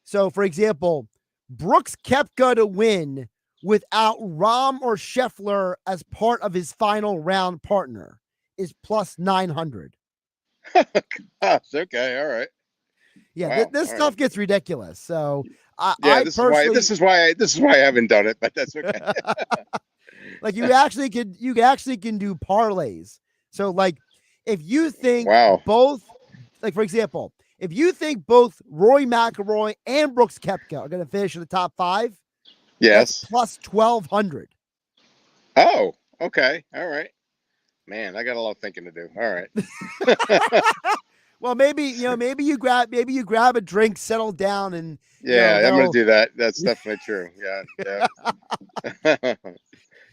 So, for example, Brooks Koepka to win without Rahm or Scheffler as part of his final round partner is plus 900. Gosh, okay, all right. Yeah, Wow, this all stuff right. gets ridiculous. So, Yeah, this is why I haven't done it, but that's okay. like you actually can do parlays. So, like, if you think both, like, for example, if you think both Rory McIlroy and Brooks Koepka are going to finish in the top 5, Yes. that's plus 1,200. Oh, okay, all right. Man, I got a lot of thinking to do. All right. Well, maybe you grab a drink, settle down, and Yeah, I'm going to do that. That's definitely true. Yeah.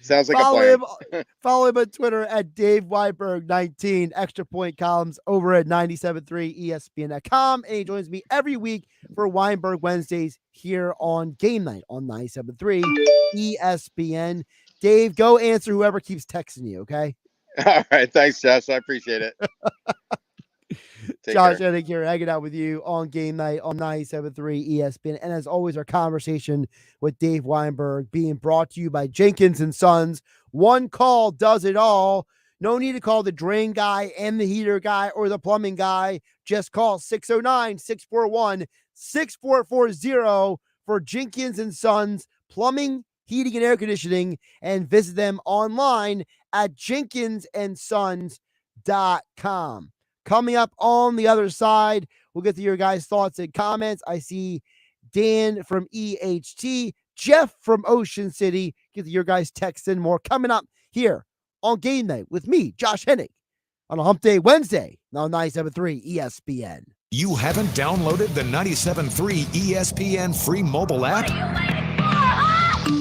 Sounds like a plan. Follow him on Twitter at Dave Weinberg 19. Extra Point columns over at 97.3 ESPN.com. And he joins me every week for Weinberg Wednesdays here on Game Night on 97.3 ESPN. Dave, go answer whoever keeps texting you, okay? All right. Thanks, Josh. I appreciate it. Josh Hennig here, hanging out with you on Game Night on 97.3 ESPN. And as always, our conversation with Dave Weinberg being brought to you by Jenkins & Sons. One call does it all. No need to call the drain guy and the heater guy or the plumbing guy. Just call 609-641-6440 for Jenkins & Sons Plumbing, Heating, and Air Conditioning, and visit them online at jenkinsandsons.com. Coming up on the other side, we'll get to your guys' thoughts and comments. I see Dan from EHT, Jeff from Ocean City. Get to your guys' texts and more coming up here on Game Night with me, Josh Hennig, on a Hump Day Wednesday on 97.3 ESPN. You haven't downloaded the 97.3 ESPN free mobile app?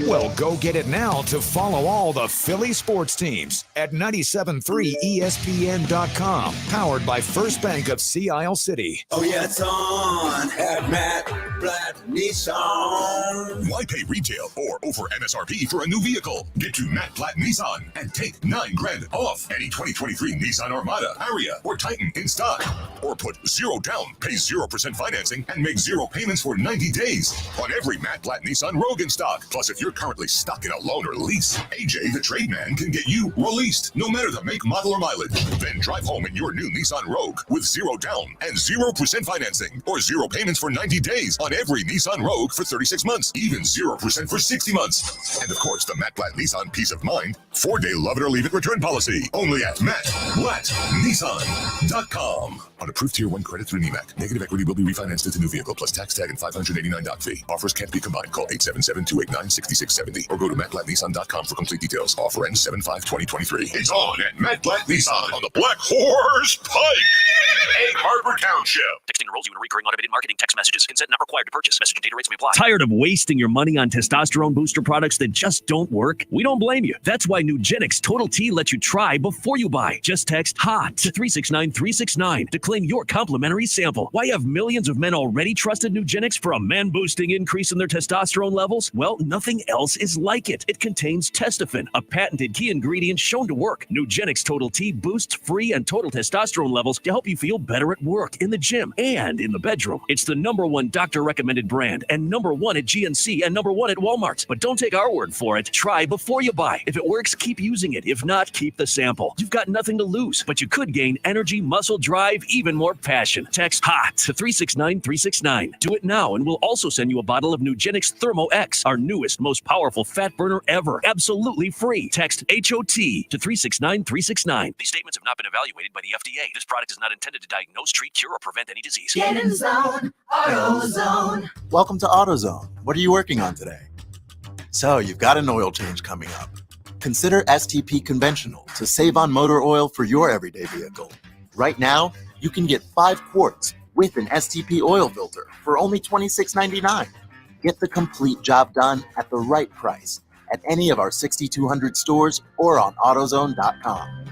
Well, go get it now to follow all the Philly sports teams at 97.3ESPN.com. Powered by First Bank of Sea Isle City. Oh, yeah, it's on at Matt Blatt Nissan. Why pay retail or over MSRP for a new vehicle? Get to Matt Blatt Nissan and take $9,000 off any 2023 Nissan Armada, Harrier, or Titan in stock. Or put zero down, pay 0% financing, and make 0 payments for 90 days on every Matt Blatt Nissan Rogue in stock. Plus, if you're currently stuck in a loan or lease, AJ the Trade Man can get you released, no matter the make, model, or mileage. Then drive home in your new Nissan Rogue with 0 down and 0% financing, or 0 payments for 90 days on every Nissan Rogue for 36 months, even 0% for 60 months. And of course, the Matt Blatt Nissan Peace of Mind 4-day love it or leave it return policy, only at MattBlattNissan.com. On approved Tier 1 credit through NEMAC. Negative equity will be refinanced into new vehicle plus tax tag and $589 doc fee. Offers can't be combined. Call 877-289-6670 or go to MattBlattNissan.com for complete details. Offer ends 7/5/2023. It's on at Matt Blatt Nissan on the Black Horse Pike, Egg Harbor Township. Texting enrolls you in recurring automated marketing text messages. Consent not required to purchase. Message and data rates may apply. Tired of wasting your money on testosterone booster products that just don't work? We don't blame you. That's why Nugenix Total T lets you try before you buy. Just text HOT to 369-369 to claim your complimentary sample. Why have millions of men already trusted Nugenix for a man-boosting increase in their testosterone levels? Well, nothing else is like it. It contains testofen, a patented key ingredient shown to work. Nugenix Total T boosts free and total testosterone levels to help you feel better at work, in the gym, and in the bedroom. It's the #1 doctor-recommended brand and #1 at GNC and #1 at Walmart. But don't take our word for it. Try before you buy. If it works, keep using it. If not, keep the sample. You've got nothing to lose, but you could gain energy, muscle, drive, even more passion. Text HOT to 369-369. Do it now, and we'll also send you a bottle of Nugenix Thermo X, our newest, most powerful fat burner ever. Absolutely free. Text HOT to 369-369. These statements have not been evaluated by the FDA. This product is not intended to diagnose, treat, cure, or prevent any disease. Get in zone, AutoZone. Welcome to AutoZone. What are you working on today? So, you've got an oil change coming up. Consider STP Conventional to save on motor oil for your everyday vehicle. Right now, you can get 5 quarts with an STP oil filter for only $26.99. Get the complete job done at the right price at any of our 6,200 stores or on AutoZone.com.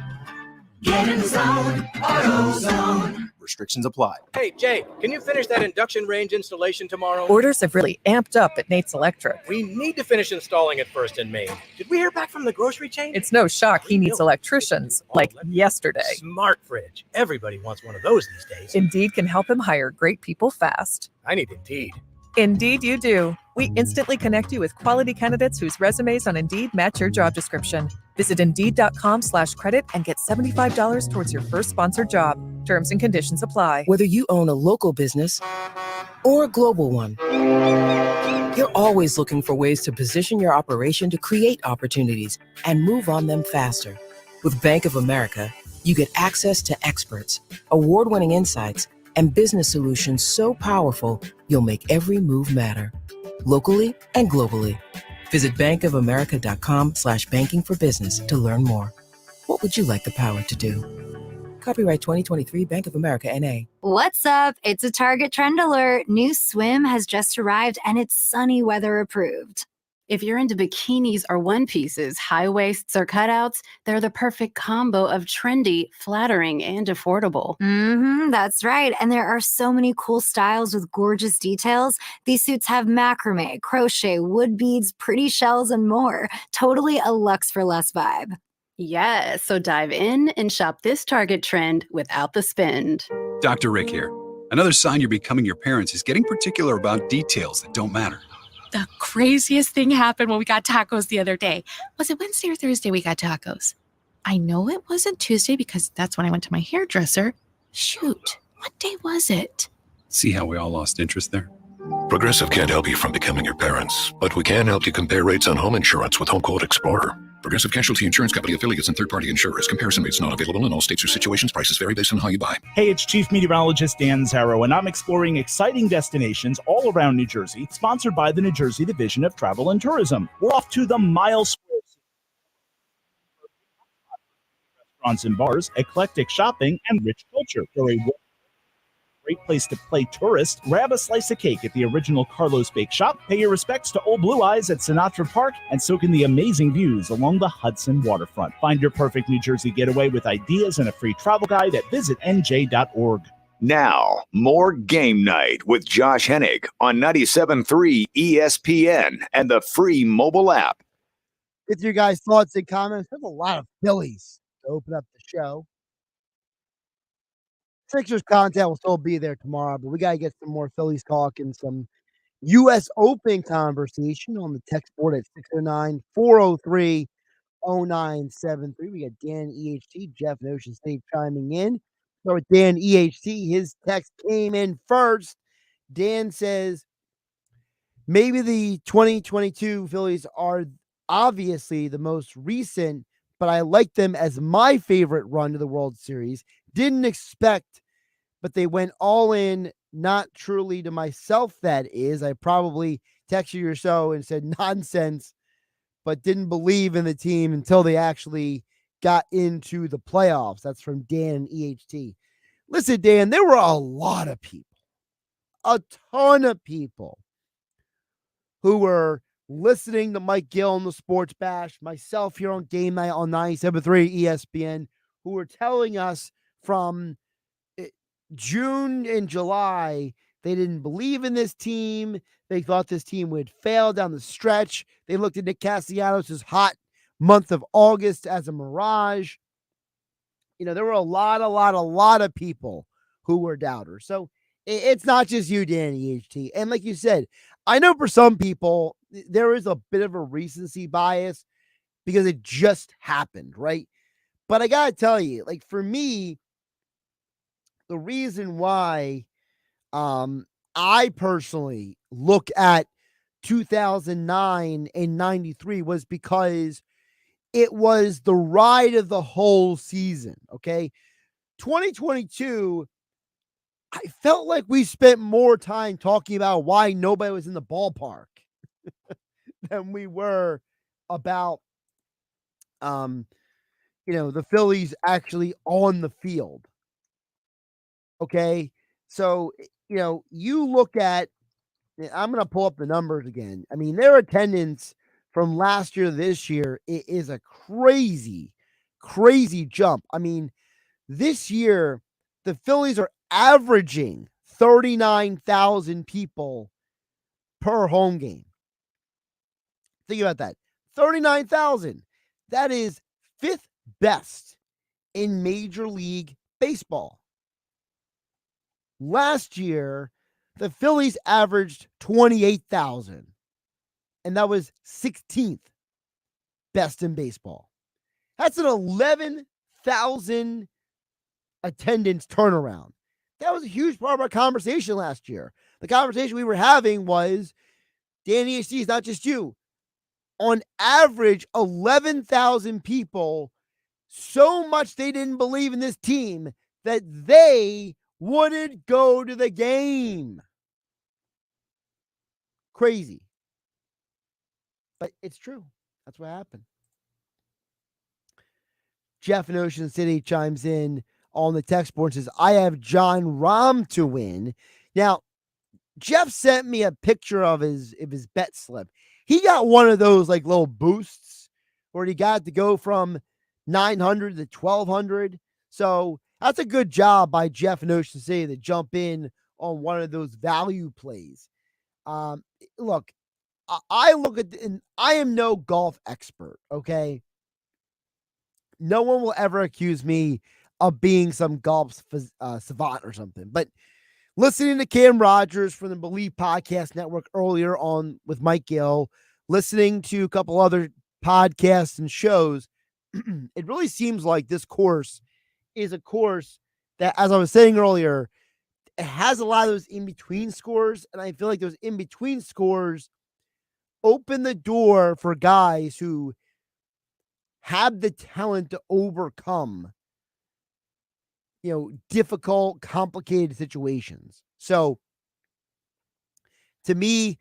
Get in zone, AutoZone. Restrictions apply. Hey, Jay, can you finish that induction range installation tomorrow? Orders have really amped up at Nate's Electric. We need to finish installing it first in Maine. Did we hear back from the grocery chain? It's no shock he needs electricians, like yesterday. Smart fridge. Everybody wants one of those these days. Indeed can help him hire great people fast. I need Indeed. Indeed you do. We instantly connect you with quality candidates whose resumes on Indeed match your job description. Visit Indeed.com/credit and get $75 towards your first sponsored job. Terms and conditions apply. Whether you own a local business or a global one, you're always looking for ways to position your operation to create opportunities and move on them faster. With Bank of America, you get access to experts, award-winning insights, and business solutions so powerful, you'll make every move matter. Locally and globally. Visit bankofamerica.com/banking for business to learn more. What would you like the power to do? Copyright 2023 Bank of America NA. What's up? It's a Target trend alert. New swim has just arrived and it's sunny weather approved. If you're into bikinis or one pieces, high waists or cutouts, they're the perfect combo of trendy, flattering, and affordable. That's right. And there are so many cool styles with gorgeous details. These suits have macrame, crochet, wood beads, pretty shells, and more. Totally a luxe for less vibe. Yes, so dive in and shop this Target trend without the spend. Dr. Rick here. Another sign you're becoming your parents is getting particular about details that don't matter. The craziest thing happened when we got tacos the other day. Was it Wednesday or Thursday we got tacos? I know it wasn't Tuesday because that's when I went to my hairdresser. Shoot, what day was it? See how we all lost interest there? Progressive can't help you from becoming your parents, but we can help you compare rates on home insurance with Home Quote Explorer. Progressive Casualty Insurance Company affiliates and third-party insurers. Comparison rates not available in all states or situations. Prices vary based on how you buy. Hey, it's Chief Meteorologist Dan Zarrow, and I'm exploring exciting destinations all around New Jersey, sponsored by the New Jersey Division of Travel and Tourism. We're off to the Mile Square. Restaurants and bars, eclectic shopping, and rich culture for a great place to play tourist. Grab a slice of cake at the original Carlos Bake Shop, pay your respects to Old Blue Eyes at Sinatra Park, and soak in the amazing views along the Hudson waterfront. Find your perfect New Jersey getaway with ideas and a free travel guide at visitnj.org. Now, more Game Night with Josh Hennig on 97.3 ESPN and the free mobile app. Get your guys' thoughts and comments. There's a lot of Phillies to open up the show. Sixers content will still be there tomorrow, but we got to get some more Phillies talk and some U.S. Open conversation on the text board at 609-403-0973. We got Dan EHT, Jeff in Ocean State chiming in. So with Dan EHT, his text came in first. Dan says, maybe the 2022 Phillies are obviously the most recent, but I like them as my favorite run to the World Series. Didn't expect, but they went all in, not truly to myself, that is. I probably texted your show and said nonsense, but didn't believe in the team until they actually got into the playoffs. That's from Dan EHT. Listen, Dan, there were a lot of people, a ton of people who were listening to Mike Gill in the Sports Bash, myself here on Game Night on 97.3 ESPN, who were telling us from June and July they didn't believe in this team. They thought this team would fail down the stretch. They looked at Nick Castellanos' hot month of August as a mirage. You know, there were a lot of people who were doubters. So it's not just you, Danny HT. And like you said, I know for some people, there is a bit of a recency bias because it just happened, right? But I got to tell you, like for me, the reason why I personally look at 2009 and 93 was because it was the ride of the whole season, okay? 2022, I felt like we spent more time talking about why nobody was in the ballpark than we were about, the Phillies actually on the field. Okay. So, you look at, I'm going to pull up the numbers again. I mean, their attendance from last year to this year is a crazy, crazy jump. I mean, this year, the Phillies are averaging 39,000 people per home game. Think about that. 39,000. That is 5th best in Major League Baseball. Last year, the Phillies averaged 28,000, and that was 16th best in baseball. That's an 11,000 attendance turnaround. That was a huge part of our conversation last year. The conversation we were having was, Danny HC, is not just you. On average, 11,000 people, so much they didn't believe in this team that they wouldn't go to the game. Crazy. But it's true. That's what happened. Jeff in Ocean City chimes in on the text board and says, I have John Rahm to win. Now, Jeff sent me a picture of his bet slip. He got one of those like little boosts where he got to go from 900 to 1,200. So that's a good job by Jeff in Ocean City to jump in on one of those value plays. Look, I look at, and I am no golf expert, okay? No one will ever accuse me of being some golf savant or something. But listening to Cam Rogers from the Believe Podcast Network earlier on with Mike Gill, listening to a couple other podcasts and shows, it really seems like this course is a course that, as I was saying earlier, it has a lot of those in-between scores, and I feel like those in-between scores open the door for guys who have the talent to overcome, difficult, complicated situations. So, to me,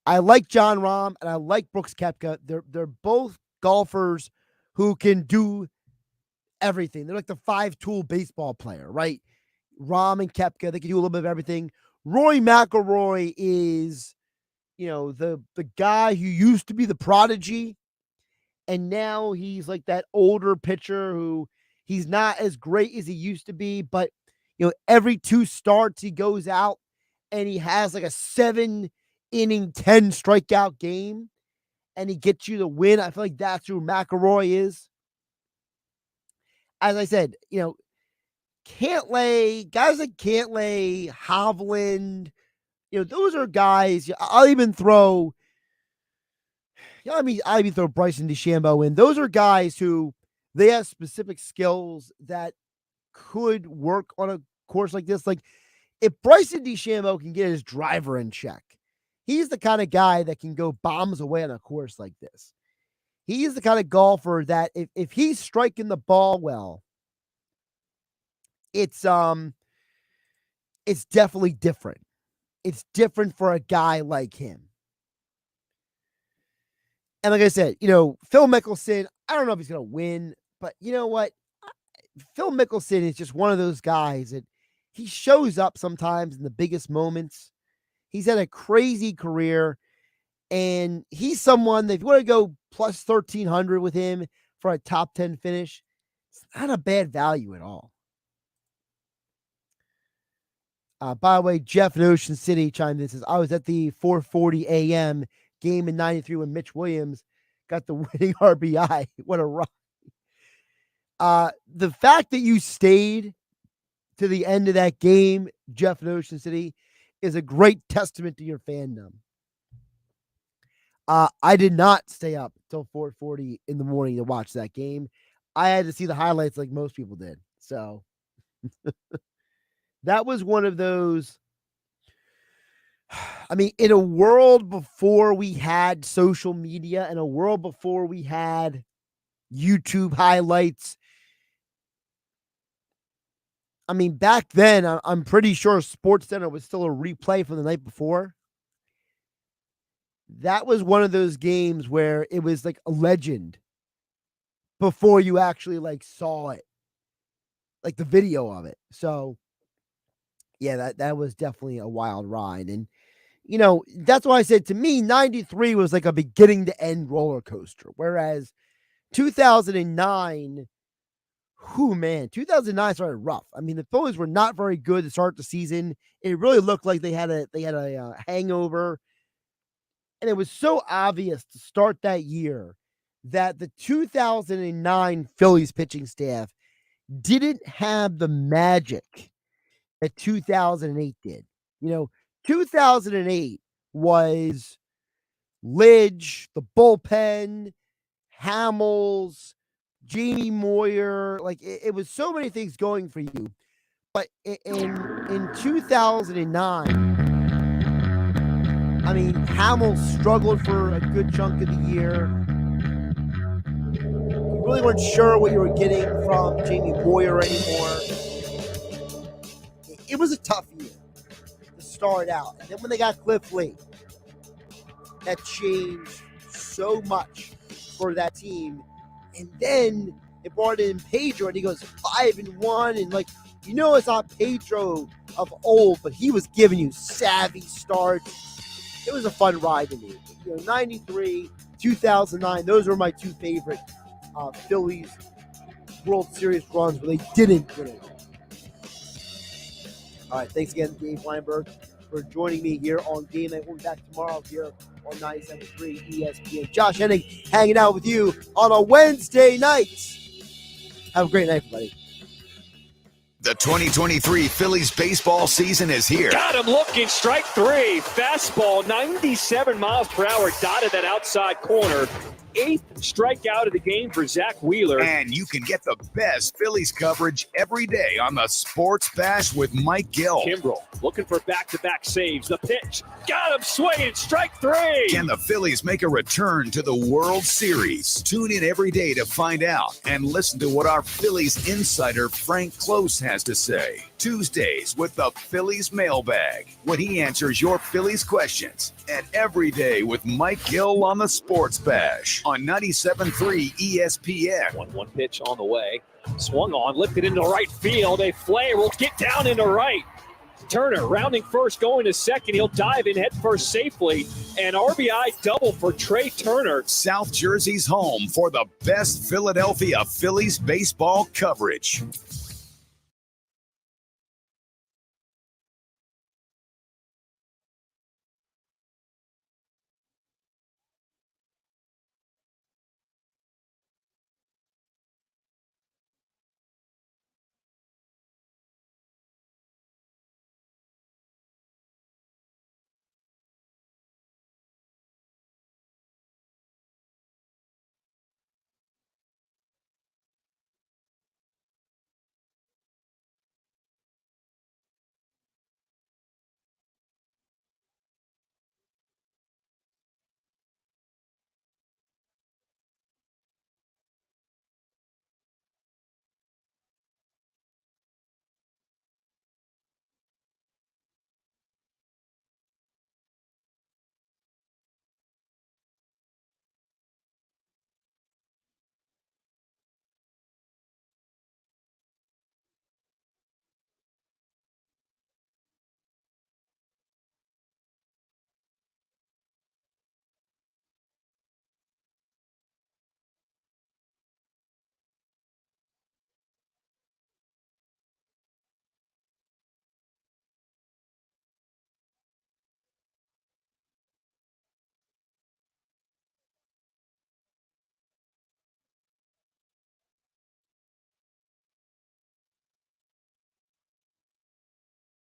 I like John Rahm and I like Brooks Koepka. They're both golfers who can do everything. They're like the 5-tool baseball player, right? Rahm and Koepka, they can do a little bit of everything. Rory McIlroy is, the guy who used to be the prodigy, and now he's like that older pitcher who he's not as great as he used to be, but every 2 starts he goes out and he has like a 7-inning, 10 strikeout game, and he gets you the win. I feel like that's who McIlroy is. As I said, Cantlay, guys like Cantlay, Hovland, those are guys. I'll even throw Bryson DeChambeau in. Those are guys who they have specific skills that could work on a course like this. Like, if Bryson DeChambeau can get his driver in check, he's the kind of guy that can go bombs away on a course like this. He is the kind of golfer that if he's striking the ball well, it's definitely different. It's different for a guy like him. And like I said, Phil Mickelson, I don't know if he's going to win, but you know what? Phil Mickelson is just one of those guys that he shows up sometimes in the biggest moments. He's had a crazy career, and he's someone that if you want to go plus 1,300 with him for a top 10 finish, it's not a bad value at all. By the way, Jeff in Ocean City chimed in and says, I was at the 4:40 a.m. game in 93 when Mitch Williams got the winning RBI. What a run. The fact that you stayed to the end of that game, Jeff in Ocean City, is a great testament to your fandom. I did not stay up till 4:40 in the morning to watch that game. I had to see the highlights like most people did. So that was one of those. I mean, in a world before we had social media, in a world before we had YouTube highlights, I mean, back then, I'm pretty sure SportsCenter was still a replay from the night before. That was one of those games where it was like a legend before you actually like saw it, like the video of it. So yeah, that was definitely a wild ride. And, that's why I said, to me, 93 was like a beginning to end roller coaster. Whereas 2009, Whew, man, 2009 started rough. I mean, the Phillies were not very good to start the season. It really looked like they had a hangover, and it was so obvious to start that year that the 2009 Phillies pitching staff didn't have the magic that 2008 did. 2008 was Lidge, the bullpen, Hamels, Jamie Moyer. Like it was so many things going for you. But in 2009, I mean, Hamels struggled for a good chunk of the year. You really weren't sure what you were getting from Jamie Moyer anymore. It was a tough year to start out. And then when they got Cliff Lee, that changed so much for that team. And then they brought in Pedro, and he goes 5-1, and it's not Pedro of old, but he was giving you savvy starts. It was a fun ride to me. 93, 2009, those were my two favorite Phillies World Series runs where they didn't win it. All right, thanks again, Dave Weinberg, for joining me here on Game Night. We'll be back tomorrow here on 97.3 ESPN. Josh Hennig hanging out with you on a Wednesday night. Have a great night, everybody. The 2023 Phillies baseball season is here. Got him looking, strike three. Fastball, 97 miles per hour, dotted that outside corner. 8th strikeout of the game for Zach Wheeler. And you can get the best Phillies coverage every day on the Sports Bash with Mike Gill. Kimbrel looking for back-to-back saves. The pitch, got him swinging, strike three. Can the Phillies make a return to the World Series? Tune in every day to find out and listen to what our Phillies insider Frank Close has to say. Tuesdays with the Phillies mailbag, when he answers your Phillies questions. And every day with Mike Gill on the Sports Bash on 97.3 ESPN. 1-1 pitch on the way. Swung on, lifted into right field. A flare will get down into right. Turner rounding first, going to second. He'll dive in head first safely. An RBI double for Trey Turner. South Jersey's home for the best Philadelphia Phillies baseball coverage.